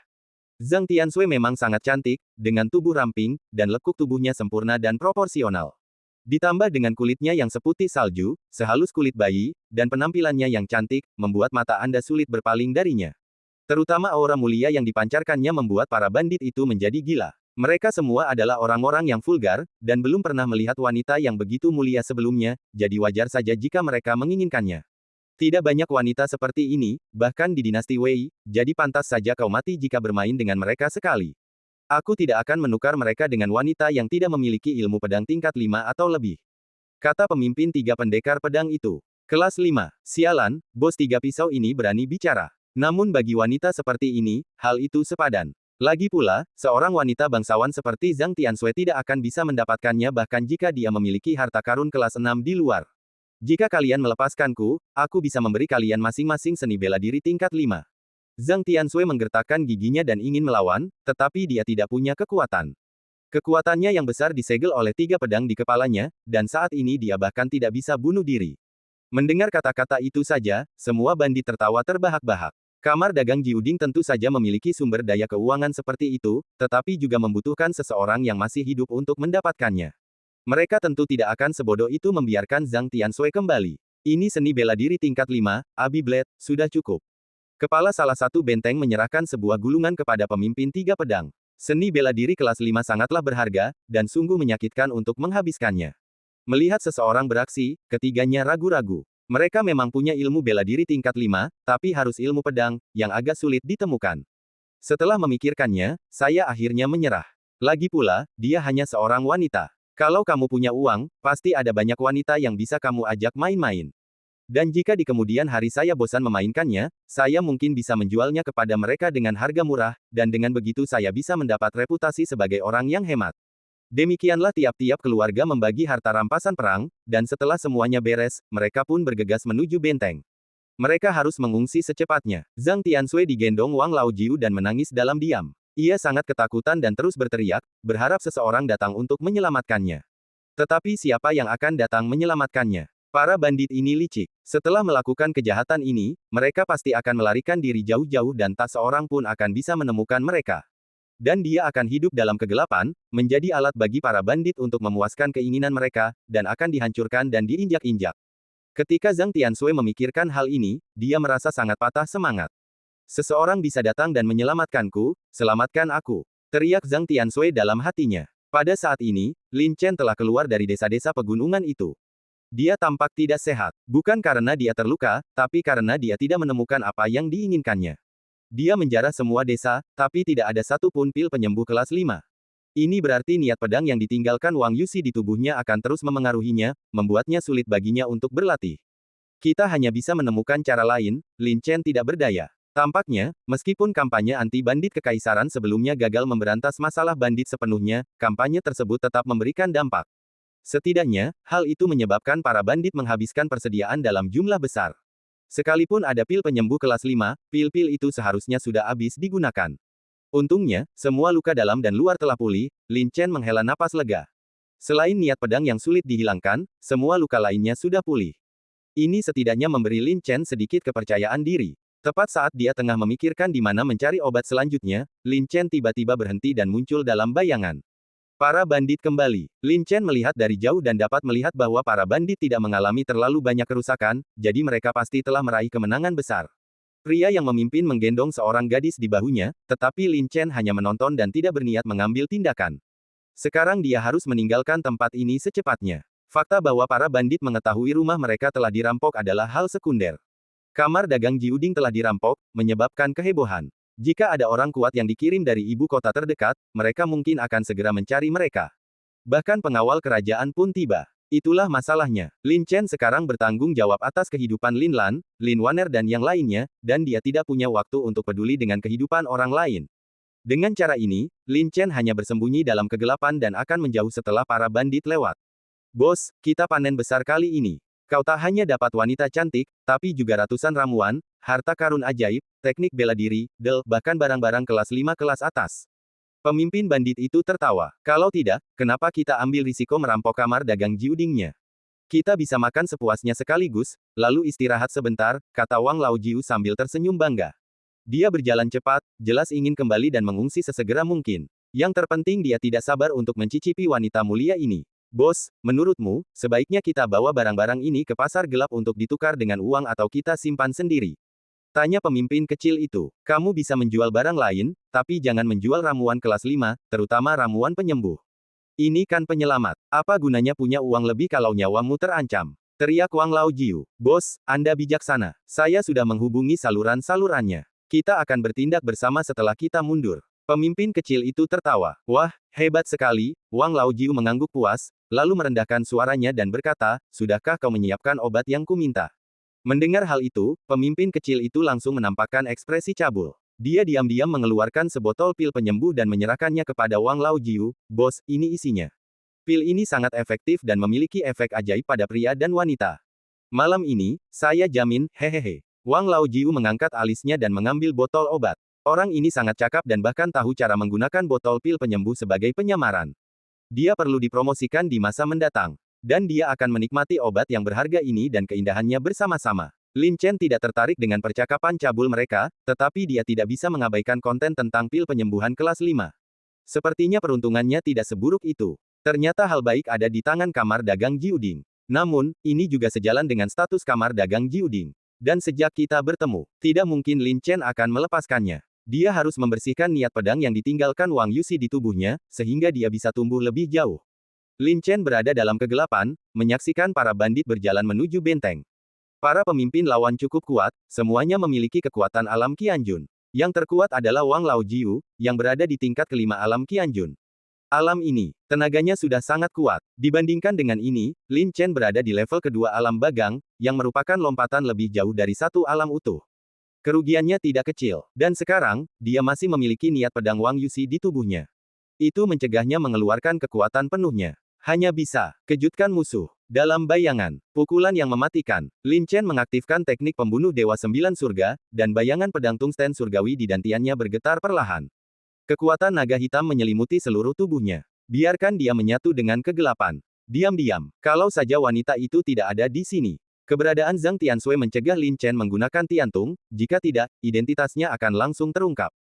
Zhang Tianxue memang sangat cantik, dengan tubuh ramping, dan lekuk tubuhnya sempurna dan proporsional. Ditambah dengan kulitnya yang seputih salju, sehalus kulit bayi, dan penampilannya yang cantik, membuat mata Anda sulit berpaling darinya. Terutama aura mulia yang dipancarkannya membuat para bandit itu menjadi gila. Mereka semua adalah orang-orang yang vulgar, dan belum pernah melihat wanita yang begitu mulia sebelumnya, jadi wajar saja jika mereka menginginkannya. Tidak banyak wanita seperti ini, bahkan di dinasti Wei, jadi pantas saja kau mati jika bermain dengan mereka sekali. Aku tidak akan menukar mereka dengan wanita yang tidak memiliki ilmu pedang tingkat 5 atau lebih. Kata pemimpin tiga pendekar pedang itu. Kelas 5. Sialan, bos tiga pisau ini berani bicara. Namun bagi wanita seperti ini, hal itu sepadan. Lagi pula, seorang wanita bangsawan seperti Zhang Tianxue tidak akan bisa mendapatkannya bahkan jika dia memiliki harta karun kelas 6 di luar. Jika kalian melepaskanku, aku bisa memberi kalian masing-masing seni bela diri tingkat 5. Zhang Tianxue menggertakkan giginya dan ingin melawan, tetapi dia tidak punya kekuatan. Kekuatannya yang besar disegel oleh tiga pedang di kepalanya, dan saat ini dia bahkan tidak bisa bunuh diri. Mendengar kata-kata itu saja, semua bandit tertawa terbahak-bahak. Kamar dagang Jiuding tentu saja memiliki sumber daya keuangan seperti itu, tetapi juga membutuhkan seseorang yang masih hidup untuk mendapatkannya. Mereka tentu tidak akan sebodoh itu membiarkan Zhang Tianxue kembali. Ini seni bela diri tingkat 5, Abi Blade, sudah cukup. Kepala salah satu benteng menyerahkan sebuah gulungan kepada pemimpin tiga pedang. Seni bela diri kelas 5 sangatlah berharga, dan sungguh menyakitkan untuk menghabiskannya. Melihat seseorang beraksi, ketiganya ragu-ragu. Mereka memang punya ilmu bela diri tingkat 5, tapi harus ilmu pedang, yang agak sulit ditemukan. Setelah memikirkannya, saya akhirnya menyerah. Lagi pula, dia hanya seorang wanita. Kalau kamu punya uang, pasti ada banyak wanita yang bisa kamu ajak main-main. Dan jika di kemudian hari saya bosan memainkannya, saya mungkin bisa menjualnya kepada mereka dengan harga murah, dan dengan begitu saya bisa mendapat reputasi sebagai orang yang hemat. Demikianlah tiap-tiap keluarga membagi harta rampasan perang, dan setelah semuanya beres, mereka pun bergegas menuju benteng. Mereka harus mengungsi secepatnya. Zhang Tianshui digendong Wang Laojiu dan menangis dalam diam. Ia sangat ketakutan dan terus berteriak, berharap seseorang datang untuk menyelamatkannya. Tetapi siapa yang akan datang menyelamatkannya? Para bandit ini licik. Setelah melakukan kejahatan ini, mereka pasti akan melarikan diri jauh-jauh dan tak seorang pun akan bisa menemukan mereka. Dan dia akan hidup dalam kegelapan, menjadi alat bagi para bandit untuk memuaskan keinginan mereka, dan akan dihancurkan dan diinjak-injak. Ketika Zhang Tianshui memikirkan hal ini, dia merasa sangat patah semangat. Seseorang bisa datang dan menyelamatkanku, selamatkan aku. Teriak Zhang Tianshui dalam hatinya. Pada saat ini, Lin Chen telah keluar dari desa-desa pegunungan itu. Dia tampak tidak sehat, bukan karena dia terluka, tapi karena dia tidak menemukan apa yang diinginkannya. Dia menjarah semua desa, tapi tidak ada satu pun pil penyembuh kelas 5. Ini berarti niat pedang yang ditinggalkan Wang Yuxi di tubuhnya akan terus memengaruhinya, membuatnya sulit baginya untuk berlatih. Kita hanya bisa menemukan cara lain, Lin Chen tidak berdaya. Tampaknya, meskipun kampanye anti-bandit kekaisaran sebelumnya gagal memberantas masalah bandit sepenuhnya, kampanye tersebut tetap memberikan dampak. Setidaknya, hal itu menyebabkan para bandit menghabiskan persediaan dalam jumlah besar. Sekalipun ada pil penyembuh kelas 5, pil-pil itu seharusnya sudah habis digunakan. Untungnya, semua luka dalam dan luar telah pulih, Lin Chen menghela napas lega. Selain niat pedang yang sulit dihilangkan, semua luka lainnya sudah pulih. Ini setidaknya memberi Lin Chen sedikit kepercayaan diri. Tepat saat dia tengah memikirkan di mana mencari obat selanjutnya, Lin Chen tiba-tiba berhenti dan muncul dalam bayangan. Para bandit kembali. Lin Chen melihat dari jauh dan dapat melihat bahwa para bandit tidak mengalami terlalu banyak kerusakan, jadi mereka pasti telah meraih kemenangan besar. Pria yang memimpin menggendong seorang gadis di bahunya, tetapi Lin Chen hanya menonton dan tidak berniat mengambil tindakan. Sekarang dia harus meninggalkan tempat ini secepatnya. Fakta bahwa para bandit mengetahui rumah mereka telah dirampok adalah hal sekunder. Kamar dagang Jiuding telah dirampok, menyebabkan kehebohan. Jika ada orang kuat yang dikirim dari ibu kota terdekat, mereka mungkin akan segera mencari mereka. Bahkan pengawal kerajaan pun tiba. Itulah masalahnya. Lin Chen sekarang bertanggung jawab atas kehidupan Lin Lan, Lin Waner dan yang lainnya, dan dia tidak punya waktu untuk peduli dengan kehidupan orang lain. Dengan cara ini, Lin Chen hanya bersembunyi dalam kegelapan dan akan menjauh setelah para bandit lewat. Bos, kita panen besar kali ini. Kau tak hanya dapat wanita cantik, tapi juga ratusan ramuan, harta karun ajaib, teknik bela diri, bahkan barang-barang kelas 5 kelas atas. Pemimpin bandit itu tertawa. Kalau tidak, kenapa kita ambil risiko merampok kamar dagang Jiudingnya? Kita bisa makan sepuasnya sekaligus, lalu istirahat sebentar, kata Wang Laojiu sambil tersenyum bangga. Dia berjalan cepat, jelas ingin kembali dan mengungsi sesegera mungkin. Yang terpenting dia tidak sabar untuk mencicipi wanita mulia ini. Bos, menurutmu, sebaiknya kita bawa barang-barang ini ke pasar gelap untuk ditukar dengan uang atau kita simpan sendiri? Tanya pemimpin kecil itu. Kamu bisa menjual barang lain, tapi jangan menjual ramuan kelas 5, terutama ramuan penyembuh. Ini kan penyelamat. Apa gunanya punya uang lebih kalau nyawamu terancam? Teriak Wang Laojiu. Bos, Anda bijaksana. Saya sudah menghubungi saluran-salurannya. Kita akan bertindak bersama setelah kita mundur. Pemimpin kecil itu tertawa. Wah, hebat sekali, Wang Laojiu mengangguk puas, lalu merendahkan suaranya dan berkata, sudahkah kau menyiapkan obat yang kuminta? Mendengar hal itu, pemimpin kecil itu langsung menampakkan ekspresi cabul. Dia diam-diam mengeluarkan sebotol pil penyembuh dan menyerahkannya kepada Wang Laojiu. Bos, ini isinya. Pil ini sangat efektif dan memiliki efek ajaib pada pria dan wanita. Malam ini, saya jamin, hehehe. Wang Laojiu mengangkat alisnya dan mengambil botol obat. Orang ini sangat cakap dan bahkan tahu cara menggunakan botol pil penyembuh sebagai penyamaran. Dia perlu dipromosikan di masa mendatang. Dan dia akan menikmati obat yang berharga ini dan keindahannya bersama-sama. Lin Chen tidak tertarik dengan percakapan cabul mereka, tetapi dia tidak bisa mengabaikan konten tentang pil penyembuhan kelas 5. Sepertinya peruntungannya tidak seburuk itu. Ternyata hal baik ada di tangan kamar dagang Jiuding. Namun, ini juga sejalan dengan status kamar dagang Jiuding. Dan sejak kita bertemu, tidak mungkin Lin Chen akan melepaskannya. Dia harus membersihkan niat pedang yang ditinggalkan Wang Yuxi di tubuhnya, sehingga dia bisa tumbuh lebih jauh. Lin Chen berada dalam kegelapan, menyaksikan para bandit berjalan menuju benteng. Para pemimpin lawan cukup kuat, semuanya memiliki kekuatan alam Qianjun. Yang terkuat adalah Wang Laojiu, yang berada di tingkat kelima alam Qianjun. Alam ini, tenaganya sudah sangat kuat. Dibandingkan dengan ini, Lin Chen berada di level kedua alam bagang, yang merupakan lompatan lebih jauh dari satu alam utuh. Kerugiannya tidak kecil, dan sekarang, dia masih memiliki niat pedang Wang Yuxi di tubuhnya. Itu mencegahnya mengeluarkan kekuatan penuhnya. Hanya bisa kejutkan musuh. Dalam bayangan, pukulan yang mematikan, Lin Chen mengaktifkan teknik pembunuh Dewa Sembilan Surga, dan bayangan pedang tungsten surgawi di dantiannya bergetar perlahan. Kekuatan naga hitam menyelimuti seluruh tubuhnya. Biarkan dia menyatu dengan kegelapan. Diam-diam, kalau saja wanita itu tidak ada di sini. Keberadaan Zhang Tianshui mencegah Lin Chen menggunakan Tiantung, jika tidak, identitasnya akan langsung terungkap.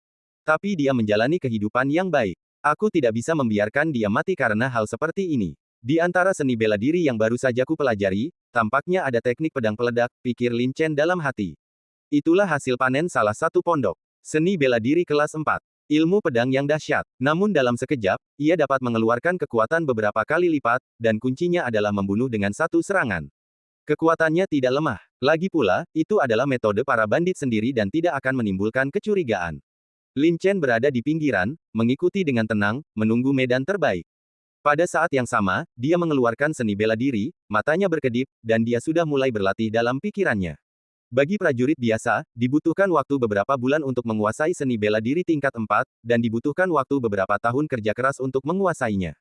Tapi dia menjalani kehidupan yang baik. Aku tidak bisa membiarkan dia mati karena hal seperti ini. Di antara seni bela diri yang baru saja ku pelajari, tampaknya ada teknik pedang peledak, pikir Lin Chen dalam hati. Itulah hasil panen salah satu pondok. Seni bela diri kelas 4. Ilmu pedang yang dahsyat. Namun dalam sekejap, ia dapat mengeluarkan kekuatan beberapa kali lipat, dan kuncinya adalah membunuh dengan satu serangan. Kekuatannya tidak lemah. Lagi pula, itu adalah metode para bandit sendiri dan tidak akan menimbulkan kecurigaan. Lin Chen berada di pinggiran, mengikuti dengan tenang, menunggu medan terbaik. Pada saat yang sama, dia mengeluarkan seni bela diri, matanya berkedip, dan dia sudah mulai berlatih dalam pikirannya. Bagi prajurit biasa, dibutuhkan waktu beberapa bulan untuk menguasai seni bela diri tingkat 4, dan dibutuhkan waktu beberapa tahun kerja keras untuk menguasainya.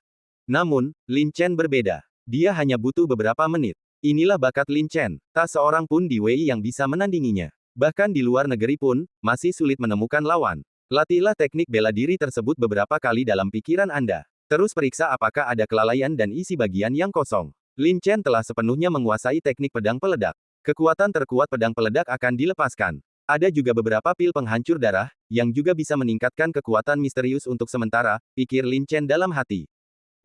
Namun, Lin Chen berbeda. Dia hanya butuh beberapa menit. Inilah bakat Lin Chen. Tak seorang pun di Wei yang bisa menandinginya. Bahkan di luar negeri pun, masih sulit menemukan lawan. Latihlah teknik bela diri tersebut beberapa kali dalam pikiran Anda. Terus periksa apakah ada kelalaian dan isi bagian yang kosong. Lin Chen telah sepenuhnya menguasai teknik pedang peledak. Kekuatan terkuat pedang peledak akan dilepaskan. Ada juga beberapa pil penghancur darah, yang juga bisa meningkatkan kekuatan misterius untuk sementara, pikir Lin Chen dalam hati.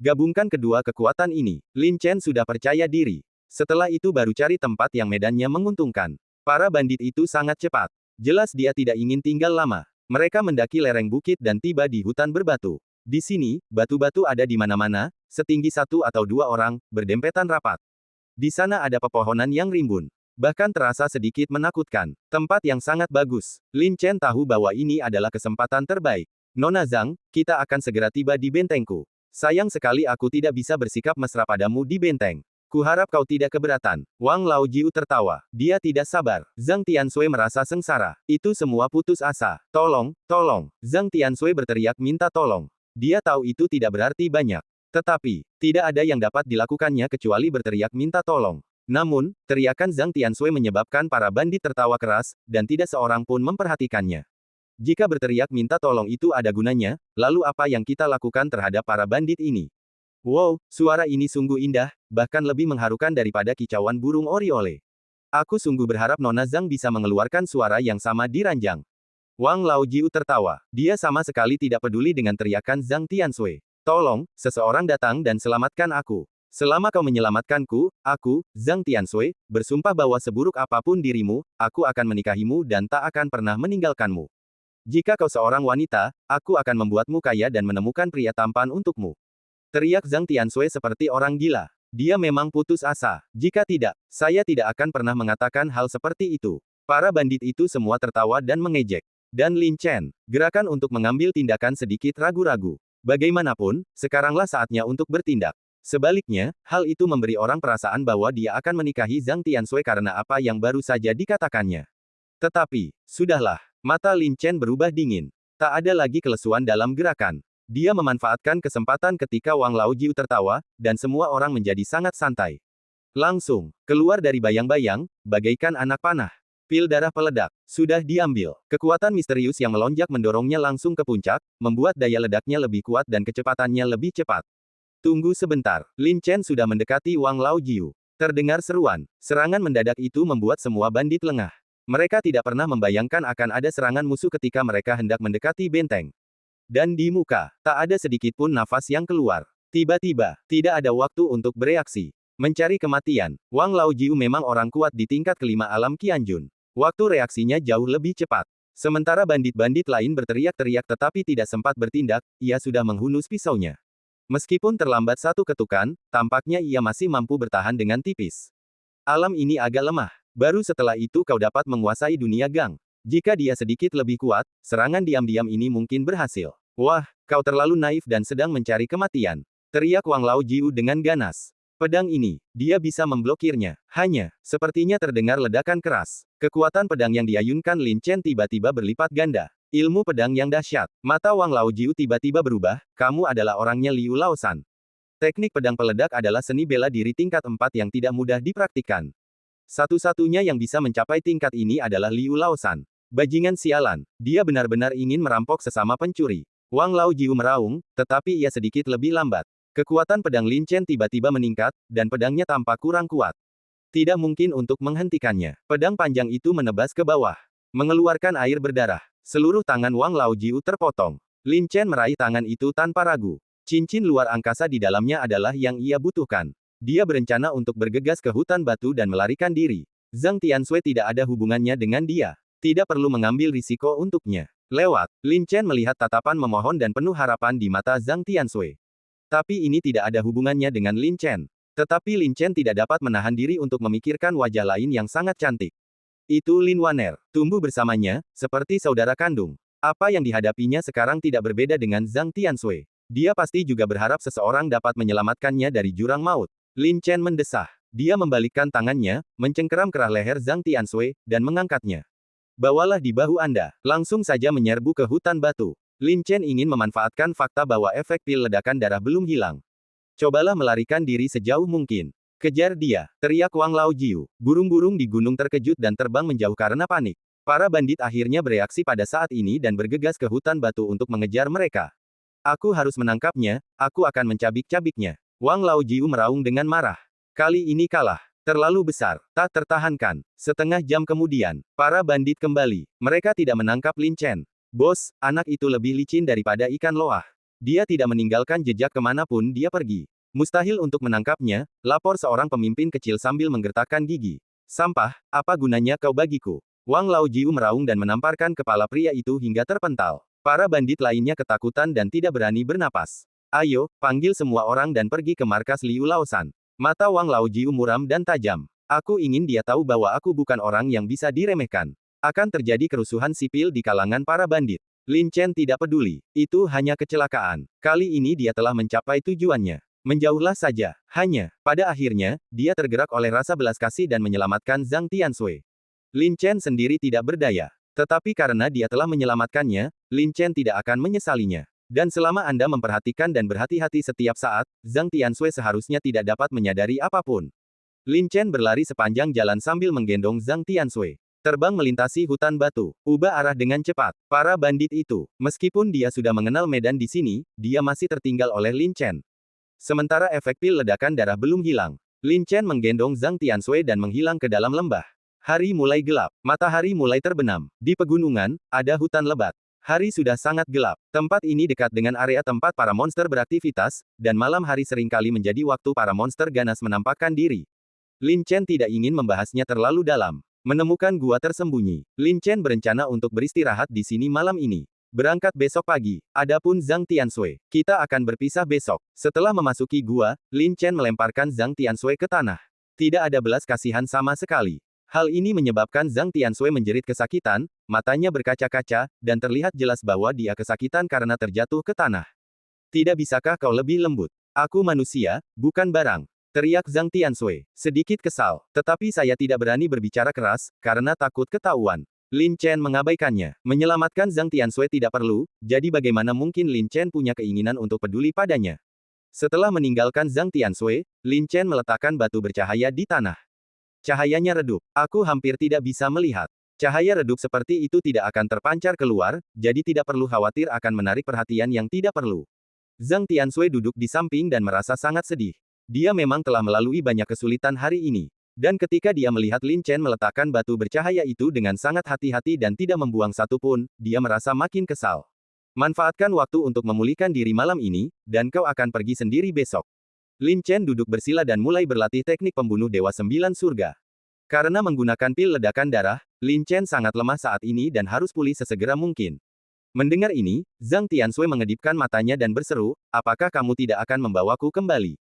Gabungkan kedua kekuatan ini, Lin Chen sudah percaya diri. Setelah itu baru cari tempat yang medannya menguntungkan. Para bandit itu sangat cepat. Jelas dia tidak ingin tinggal lama. Mereka mendaki lereng bukit dan tiba di hutan berbatu. Di sini, batu-batu ada di mana-mana, setinggi 1 atau 2 orang, berdempetan rapat. Di sana ada pepohonan yang rimbun. Bahkan terasa sedikit menakutkan. Tempat yang sangat bagus. Lin Chen tahu bahwa ini adalah kesempatan terbaik. Nona Zhang, kita akan segera tiba di bentengku. Sayang sekali aku tidak bisa bersikap mesra padamu di benteng. Kuharap kau tidak keberatan. Wang Laojiu tertawa. Dia tidak sabar. Zhang Tianshui merasa sengsara. Itu semua putus asa. Tolong, tolong. Zhang Tianshui berteriak minta tolong. Dia tahu itu tidak berarti banyak. Tetapi, tidak ada yang dapat dilakukannya kecuali berteriak minta tolong. Namun, teriakan Zhang Tianshui menyebabkan para bandit tertawa keras, dan tidak seorang pun memperhatikannya. Jika berteriak minta tolong itu ada gunanya, lalu apa yang kita lakukan terhadap para bandit ini? Wow, suara ini sungguh indah, bahkan lebih mengharukan daripada kicauan burung oriole. Aku sungguh berharap Nona Zhang bisa mengeluarkan suara yang sama di ranjang. Wang Laojiu tertawa. Dia sama sekali tidak peduli dengan teriakan Zhang Tianshui. Tolong, seseorang datang dan selamatkan aku. Selama kau menyelamatkanku, aku, Zhang Tianshui, bersumpah bahwa seburuk apapun dirimu, aku akan menikahimu dan tak akan pernah meninggalkanmu. Jika kau seorang wanita, aku akan membuatmu kaya dan menemukan pria tampan untukmu. Teriak Zhang Tianshui seperti orang gila. Dia memang putus asa. Jika tidak, saya tidak akan pernah mengatakan hal seperti itu. Para bandit itu semua tertawa dan mengejek. Dan Lin Chen, gerakan untuk mengambil tindakan sedikit ragu-ragu. Bagaimanapun, sekaranglah saatnya untuk bertindak. Sebaliknya, hal itu memberi orang perasaan bahwa dia akan menikahi Zhang Tianshui karena apa yang baru saja dikatakannya. Tetapi, sudahlah, mata Lin Chen berubah dingin. Tak ada lagi kelesuan dalam gerakan. Dia memanfaatkan kesempatan ketika Wang Laojiu tertawa, dan semua orang menjadi sangat santai. Langsung, keluar dari bayang-bayang, bagaikan anak panah. Pil darah peledak, sudah diambil. Kekuatan misterius yang melonjak mendorongnya langsung ke puncak, membuat daya ledaknya lebih kuat dan kecepatannya lebih cepat. Tunggu sebentar, Lin Chen sudah mendekati Wang Laojiu. Terdengar seruan. Serangan mendadak itu membuat semua bandit lengah. Mereka tidak pernah membayangkan akan ada serangan musuh ketika mereka hendak mendekati benteng. Dan di muka, tak ada sedikit pun nafas yang keluar. Tiba-tiba, tidak ada waktu untuk bereaksi. Mencari kematian, Wang Laojiu memang orang kuat di tingkat kelima alam Qianjun. Waktu reaksinya jauh lebih cepat. Sementara bandit-bandit lain berteriak-teriak tetapi tidak sempat bertindak, ia sudah menghunus pisaunya. Meskipun terlambat satu ketukan, tampaknya ia masih mampu bertahan dengan tipis. Alam ini agak lemah. Baru setelah itu kau dapat menguasai dunia Gang. Jika dia sedikit lebih kuat, serangan diam-diam ini mungkin berhasil. Wah, kau terlalu naif dan sedang mencari kematian. Teriak Wang Laojiu dengan ganas. Pedang ini, dia bisa memblokirnya. Hanya, sepertinya terdengar ledakan keras. Kekuatan pedang yang diayunkan Lin Chen tiba-tiba berlipat ganda. Ilmu pedang yang dahsyat. Mata Wang Laojiu tiba-tiba berubah, kamu adalah orangnya Liu Laosan. Teknik pedang peledak adalah seni bela diri tingkat 4 yang tidak mudah dipraktikkan. Satu-satunya yang bisa mencapai tingkat ini adalah Liu Laosan. Bajingan sialan, dia benar-benar ingin merampok sesama pencuri. Wang Laojiu meraung, tetapi ia sedikit lebih lambat. Kekuatan pedang Lin Chen tiba-tiba meningkat, dan pedangnya tampak kurang kuat. Tidak mungkin untuk menghentikannya. Pedang panjang itu menebas ke bawah, mengeluarkan air berdarah. Seluruh tangan Wang Laojiu terpotong. Lin Chen meraih tangan itu tanpa ragu. Cincin luar angkasa di dalamnya adalah yang ia butuhkan. Dia berencana untuk bergegas ke hutan batu dan melarikan diri. Zhang Tianshui tidak ada hubungannya dengan dia. Tidak perlu mengambil risiko untuknya. Lewat, Lin Chen melihat tatapan memohon dan penuh harapan di mata Zhang Tianshui. Tapi ini tidak ada hubungannya dengan Lin Chen. Tetapi Lin Chen tidak dapat menahan diri untuk memikirkan wajah lain yang sangat cantik. Itu Lin Waner, tumbuh bersamanya, seperti saudara kandung. Apa yang dihadapinya sekarang tidak berbeda dengan Zhang Tianshui. Dia pasti juga berharap seseorang dapat menyelamatkannya dari jurang maut. Lin Chen mendesah. Dia membalikkan tangannya, mencengkeram kerah leher Zhang Tianshui, dan mengangkatnya. Bawalah di bahu Anda. Langsung saja menyerbu ke hutan batu. Lin Chen ingin memanfaatkan fakta bahwa efek pil ledakan darah belum hilang. Cobalah melarikan diri sejauh mungkin. Kejar dia, teriak Wang Laojiu. Burung-burung di gunung terkejut dan terbang menjauh karena panik. Para bandit akhirnya bereaksi pada saat ini dan bergegas ke hutan batu untuk mengejar mereka. Aku harus menangkapnya, aku akan mencabik-cabiknya. Wang Laojiu meraung dengan marah. Kali ini kalah. Terlalu besar, tak tertahankan. Setengah jam kemudian, para bandit kembali. Mereka tidak menangkap Lin Chen. Bos, anak itu lebih licin daripada ikan loah. Dia tidak meninggalkan jejak kemanapun dia pergi. Mustahil untuk menangkapnya, lapor seorang pemimpin kecil sambil menggertakkan gigi. Sampah, apa gunanya kau bagiku? Wang Laojiu meraung dan menamparkan kepala pria itu hingga terpental. Para bandit lainnya ketakutan dan tidak berani bernapas. Ayo, panggil semua orang dan pergi ke markas Liu Laosan. Mata Wang Laojiu muram dan tajam. Aku ingin dia tahu bahwa aku bukan orang yang bisa diremehkan. Akan terjadi kerusuhan sipil di kalangan para bandit. Lin Chen tidak peduli. Itu hanya kecelakaan. Kali ini dia telah mencapai tujuannya. Menjauhlah saja. Hanya, pada akhirnya, dia tergerak oleh rasa belas kasih dan menyelamatkan Zhang Tianshui. Lin Chen sendiri tidak berdaya. Tetapi karena dia telah menyelamatkannya, Lin Chen tidak akan menyesalinya. Dan selama Anda memperhatikan dan berhati-hati setiap saat, Zhang Tianshui seharusnya tidak dapat menyadari apapun. Lin Chen berlari sepanjang jalan sambil menggendong Zhang Tianshui. Terbang melintasi hutan batu, ubah arah dengan cepat. Para bandit itu, meskipun dia sudah mengenal medan di sini, dia masih tertinggal oleh Lin Chen. Sementara efek pil ledakan darah belum hilang. Lin Chen menggendong Zhang Tianshui dan menghilang ke dalam lembah. Hari mulai gelap, matahari mulai terbenam. Di pegunungan, ada hutan lebat. Hari sudah sangat gelap. Tempat ini dekat dengan area tempat para monster beraktivitas, dan malam hari seringkali menjadi waktu para monster ganas menampakkan diri. Lin Chen tidak ingin membahasnya terlalu dalam. Menemukan gua tersembunyi. Lin Chen berencana untuk beristirahat di sini malam ini. Berangkat besok pagi. Adapun Zhang Tianshui, kita akan berpisah besok. Setelah memasuki gua, Lin Chen melemparkan Zhang Tianshui ke tanah. Tidak ada belas kasihan sama sekali. Hal ini menyebabkan Zhang Tianshui menjerit kesakitan, matanya berkaca-kaca, dan terlihat jelas bahwa dia kesakitan karena terjatuh ke tanah. Tidak bisakah kau lebih lembut? Aku manusia, bukan barang. Teriak Zhang Tianshui, sedikit kesal. Tetapi saya tidak berani berbicara keras, karena takut ketahuan. Lin Chen mengabaikannya. Menyelamatkan Zhang Tianshui tidak perlu, jadi bagaimana mungkin Lin Chen punya keinginan untuk peduli padanya? Setelah meninggalkan Zhang Tianshui, Lin Chen meletakkan batu bercahaya di tanah. Cahayanya redup. Aku hampir tidak bisa melihat. Cahaya redup seperti itu tidak akan terpancar keluar, jadi tidak perlu khawatir akan menarik perhatian yang tidak perlu. Zhang Tianshui duduk di samping dan merasa sangat sedih. Dia memang telah melalui banyak kesulitan hari ini. Dan ketika dia melihat Lin Chen meletakkan batu bercahaya itu dengan sangat hati-hati dan tidak membuang satu pun, dia merasa makin kesal. Manfaatkan waktu untuk memulihkan diri malam ini, dan kau akan pergi sendiri besok. Lin Chen duduk bersila dan mulai berlatih teknik pembunuh Dewa Sembilan Surga. Karena menggunakan pil ledakan darah, Lin Chen sangat lemah saat ini dan harus pulih sesegera mungkin. Mendengar ini, Zhang Tianshui mengedipkan matanya dan berseru, apakah kamu tidak akan membawaku kembali?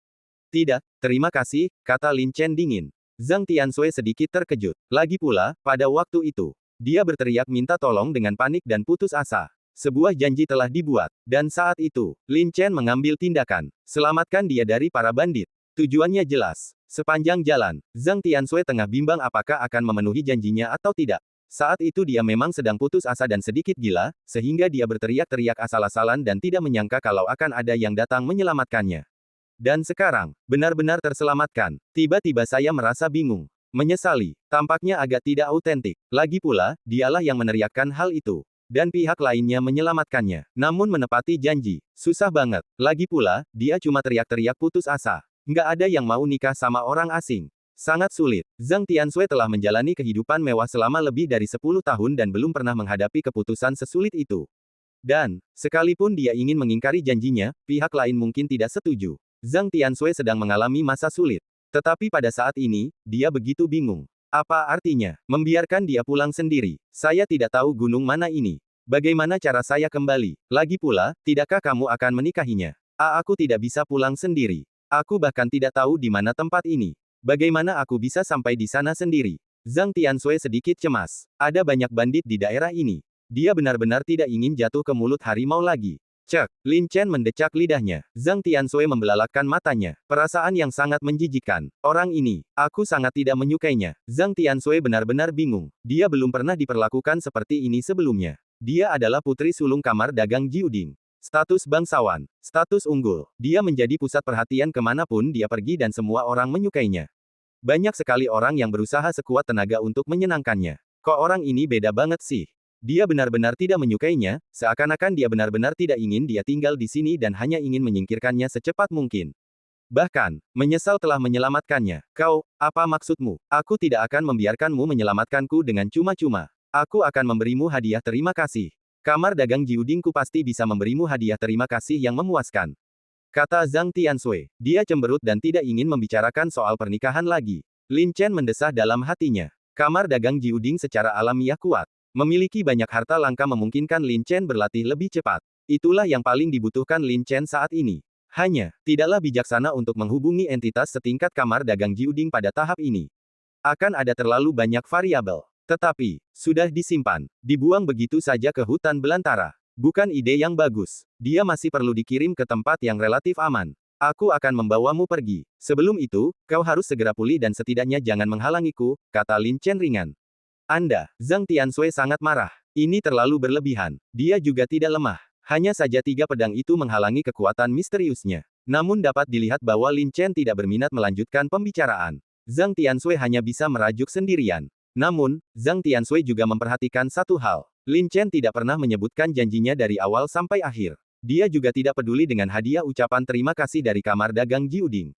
Tidak, terima kasih, kata Lin Chen dingin. Zhang Tianshui sedikit terkejut. Lagi pula, pada waktu itu, dia berteriak minta tolong dengan panik dan putus asa. Sebuah janji telah dibuat. Dan saat itu, Lin Chen mengambil tindakan. Selamatkan dia dari para bandit. Tujuannya jelas. Sepanjang jalan, Zhang Tianshui tengah bimbang apakah akan memenuhi janjinya atau tidak. Saat itu dia memang sedang putus asa dan sedikit gila, sehingga dia berteriak-teriak asal-asalan dan tidak menyangka kalau akan ada yang datang menyelamatkannya. Dan sekarang, benar-benar terselamatkan. Tiba-tiba saya merasa bingung. Menyesali. Tampaknya agak tidak autentik. Lagi pula, dialah yang meneriakkan hal itu. Dan pihak lainnya menyelamatkannya. Namun menepati janji. Susah banget. Lagi pula, dia cuma teriak-teriak putus asa. Nggak ada yang mau nikah sama orang asing. Sangat sulit. Zhang Tianshui telah menjalani kehidupan mewah selama lebih dari 10 tahun dan belum pernah menghadapi keputusan sesulit itu. Dan, sekalipun dia ingin mengingkari janjinya, pihak lain mungkin tidak setuju. Zhang Tianshui sedang mengalami masa sulit. Tetapi pada saat ini, dia begitu bingung. Apa artinya, membiarkan dia pulang sendiri? Saya tidak tahu gunung mana ini. Bagaimana cara saya kembali? Lagi pula, tidakkah kamu akan menikahinya? Aku tidak bisa pulang sendiri. Aku bahkan tidak tahu di mana tempat ini. Bagaimana aku bisa sampai di sana sendiri? Zhang Tianshui sedikit cemas. Ada banyak bandit di daerah ini. Dia benar-benar tidak ingin jatuh ke mulut harimau lagi. Cek, Lin Chen mendecak lidahnya. Zhang Tianshui membelalakkan matanya. Perasaan yang sangat menjijikkan. Orang ini, aku sangat tidak menyukainya. Zhang Tianshui benar-benar bingung. Dia belum pernah diperlakukan seperti ini sebelumnya. Dia adalah putri sulung kamar dagang Jiuding. Status bangsawan. Status unggul. Dia menjadi pusat perhatian kemanapun dia pergi dan semua orang menyukainya. Banyak sekali orang yang berusaha sekuat tenaga untuk menyenangkannya. Kok orang ini beda banget sih? Dia benar-benar tidak menyukainya, seakan-akan dia benar-benar tidak ingin dia tinggal di sini dan hanya ingin menyingkirkannya secepat mungkin. Bahkan, menyesal telah menyelamatkannya. Kau, apa maksudmu? Aku tidak akan membiarkanmu menyelamatkanku dengan cuma-cuma. Aku akan memberimu hadiah terima kasih. Kamar dagang Jiudingku pasti bisa memberimu hadiah terima kasih yang memuaskan. Kata Zhang Tianshui. Dia cemberut dan tidak ingin membicarakan soal pernikahan lagi. Lin Chen mendesah dalam hatinya. Kamar dagang Jiuding secara alamiah kuat. Memiliki banyak harta langka memungkinkan Lin Chen berlatih lebih cepat. Itulah yang paling dibutuhkan Lin Chen saat ini. Hanya, tidaklah bijaksana untuk menghubungi entitas setingkat kamar dagang Jiuding pada tahap ini. Akan ada terlalu banyak variabel. Tetapi, sudah disimpan, dibuang begitu saja ke hutan belantara. Bukan ide yang bagus. Dia masih perlu dikirim ke tempat yang relatif aman. Aku akan membawamu pergi. Sebelum itu, kau harus segera pulih dan setidaknya jangan menghalangiku, kata Lin Chen ringan. Anda, Zhang Tianshui sangat marah. Ini terlalu berlebihan. Dia juga tidak lemah. Hanya saja 3 pedang itu menghalangi kekuatan misteriusnya. Namun dapat dilihat bahwa Lin Chen tidak berminat melanjutkan pembicaraan. Zhang Tianshui hanya bisa merajuk sendirian. Namun, Zhang Tianshui juga memperhatikan satu hal. Lin Chen tidak pernah menyebutkan janjinya dari awal sampai akhir. Dia juga tidak peduli dengan hadiah ucapan terima kasih dari kamar dagang Jiuding.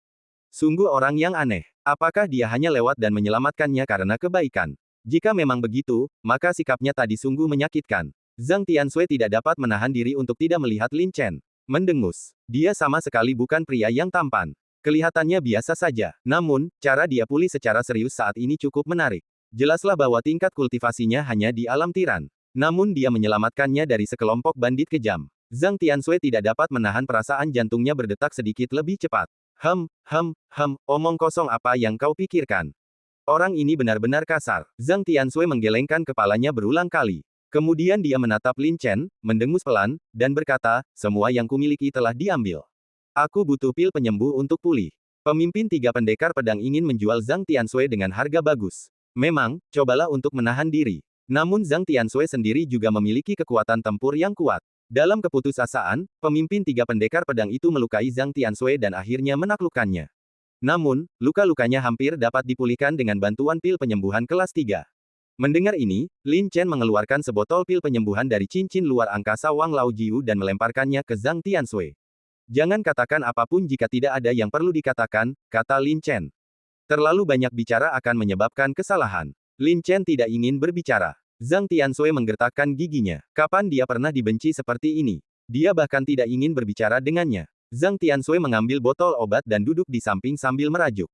Sungguh orang yang aneh. Apakah dia hanya lewat dan menyelamatkannya karena kebaikan? Jika memang begitu, maka sikapnya tadi sungguh menyakitkan. Zhang Tianshui tidak dapat menahan diri untuk tidak melihat Lin Chen. Mendengus. Dia sama sekali bukan pria yang tampan. Kelihatannya biasa saja. Namun, cara dia pulih secara serius saat ini cukup menarik. Jelaslah bahwa tingkat kultivasinya hanya di alam tiran. Namun dia menyelamatkannya dari sekelompok bandit kejam. Zhang Tianshui tidak dapat menahan perasaan jantungnya berdetak sedikit lebih cepat. Omong kosong apa yang kau pikirkan? Orang ini benar-benar kasar. Zhang Tianshui menggelengkan kepalanya berulang kali. Kemudian dia menatap Lin Chen, mendengus pelan, dan berkata, semua yang kumiliki telah diambil. Aku butuh pil penyembuh untuk pulih. Pemimpin 3 pendekar pedang ingin menjual Zhang Tianshui dengan harga bagus. Memang, cobalah untuk menahan diri. Namun Zhang Tianshui sendiri juga memiliki kekuatan tempur yang kuat. Dalam keputusasaan, pemimpin 3 pendekar pedang itu melukai Zhang Tianshui dan akhirnya menaklukkannya. Namun, luka-lukanya hampir dapat dipulihkan dengan bantuan pil penyembuhan kelas 3. Mendengar ini, Lin Chen mengeluarkan sebotol pil penyembuhan dari cincin luar angkasa Wang Laojiu dan melemparkannya ke Zhang Tianshui. Jangan katakan apapun jika tidak ada yang perlu dikatakan, kata Lin Chen. Terlalu banyak bicara akan menyebabkan kesalahan. Lin Chen tidak ingin berbicara. Zhang Tianshui menggertakkan giginya. Kapan dia pernah dibenci seperti ini? Dia bahkan tidak ingin berbicara dengannya. Zhang Tianshui mengambil botol obat dan duduk di samping sambil merajuk.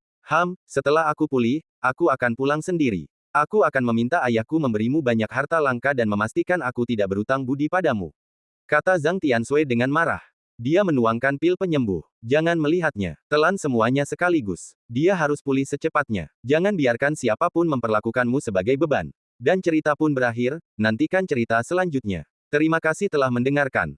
Setelah aku pulih, aku akan pulang sendiri. Aku akan meminta ayahku memberimu banyak harta langka dan memastikan aku tidak berutang budi padamu. Kata Zhang Tianshui dengan marah. Dia menuangkan pil penyembuh. Jangan melihatnya. Telan semuanya sekaligus. Dia harus pulih secepatnya. Jangan biarkan siapapun memperlakukanmu sebagai beban. Dan cerita pun berakhir, nantikan cerita selanjutnya. Terima kasih telah mendengarkan.